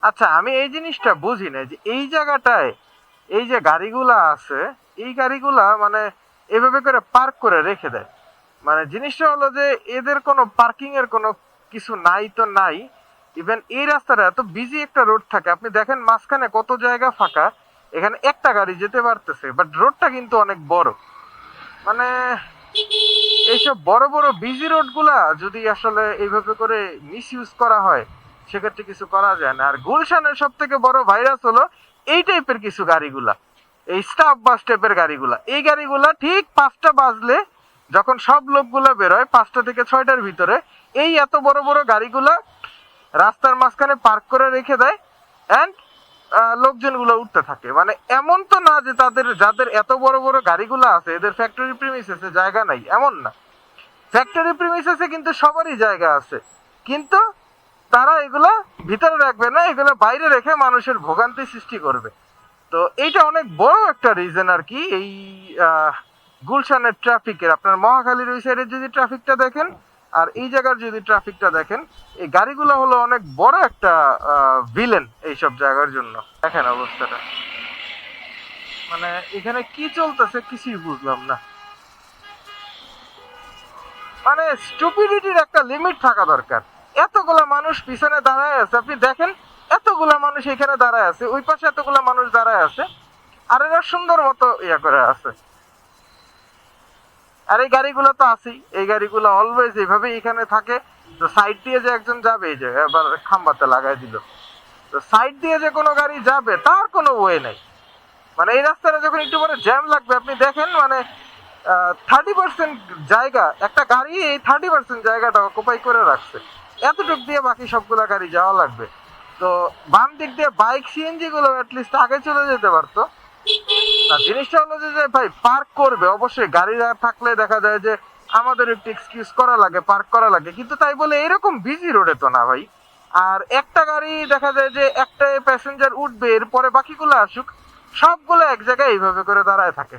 আচ্ছা, আমি এই জিনিসটা বুঝি না যে এই জায়গাটায় এই যে গাড়িগুলা আছে, এই গাড়িগুলা মানে এভাবে করে পার্ক করে রেখে দেয়। মানে জিনিসটা হলো যে এদের কোনো পার্কিং এর কোনো কিছু নাই তো নাই। ইভেন এই রাস্তাটা এত বিজি একটা রোড থাকে, আপনি দেখেন মাঝখানে কত জায়গা ফাঁকা, এখানে একটা গাড়ি যেতে পারতেছে, বাট রোডটা কিন্তু অনেক বড়। মানে এইসব বড় বড় বিজি রোড গুলা যদি আসলে এইভাবে করে মিস ইউজ করা হয়, সেক্ষেত্রে কিছু করা যায় না। আর গুলশানের সব থেকে বড় ভাইরাস হলো এই টাইপের কিছু গাড়িগুলা, এই স্টাফ বাস টাইপের গাড়িগুলা। এই গাড়িগুলা ঠিক 5টা বাজলে, যখন সব লোকগুলা বেরোয় 5টা থেকে 6টার ভিতরে, এই এত বড় বড় গাড়িগুলা রাস্তার মাঝখানে পার্ক করে রেখে দেয়। এন্ড লোকজনগুলো উঠতে থাকে। মানে এমন তো না যে তাদের, যাদের এত বড় বড় গাড়িগুলো আছে, এদের ফ্যাক্টরি প্রিমিসেসে জায়গা নাই, এমন না। ফ্যাক্টরি প্রিমিসেসে কিন্তু সবারই জায়গা আছে, কিন্তু তারা এগুলা ভিতরে রাখবে না, এগুলো বাইরে রেখে মানুষের ভোগান্তি সৃষ্টি করবে। তো এইটা অনেক বড় একটা রিজন আর কি এই আহ, গুলশানের ট্রাফিকের। আপনার মহাখালীর ওই সাইডে যদি ট্রাফিকটা দেখেন আর এই জায়গার যদি ট্রাফিকটা দেখেন, এই গাড়িগুলো হলো অনেক বড় একটা ভিলেন এইসব জায়গার জন্য। দেখেন অবস্থাটা, মানে এখানে কি চলতেছে কিছুই বুঝলাম না। মানে স্টুপিডিটির একটা লিমিট থাকা দরকার। এতগুলা মানুষ পিছনে দাঁড়ায় আছে, আপনি দেখেন এতগুলা মানুষ এখানে দাঁড়ায় আছে, ওই পাশে এতগুলা মানুষ দাঁড়ায় আছে, আর এরা সুন্দর মতো ইয়া করে আছে। আর এই গাড়িগুলো তো আছেই, এই গাড়িগুলো অলওয়েজ এইভাবে এখানে থাকে। তো সাইড দিয়ে যে একজন যাবে, এই যে এবার খাম্বাতে লাগাই দিল, তো সাইড দিয়ে যে কোনো গাড়ি যাবে তার কোনো ওয়ে নাই। মানে এই রাস্তাটা যখন একটু পরে জ্যাম লাগবে, আপনি দেখেন মানে 30% জায়গা একটা গাড়ি এই 30% জায়গাটা অকুপাই করে রাখছে, এতটুক দিয়ে বাকি সবগুলা গাড়ি যাওয়া লাগবে। তো বাম দিক দিয়ে বাইক সিএনজি গুলো অ্যাটলিস্ট আগে চলে যেতে পারতো। না, জিনিসটা হলো যে যে ভাই পার্ক করবে অবশ্যই, গাড়ি থাকলে দেখা যায় যে আমাদের একটু এক্সকিউজ করা লাগে, পার্ক করা লাগে, কিন্তু তাই বলে এরকম বিজি রোডে তো না ভাই। আর একটা গাড়ি দেখা যায় যে একটা প্যাসেঞ্জার উঠবে, এরপরে বাকিগুলো আসুক, সবগুলো এক জায়গায় এইভাবে করে দাঁড়ায় থাকে।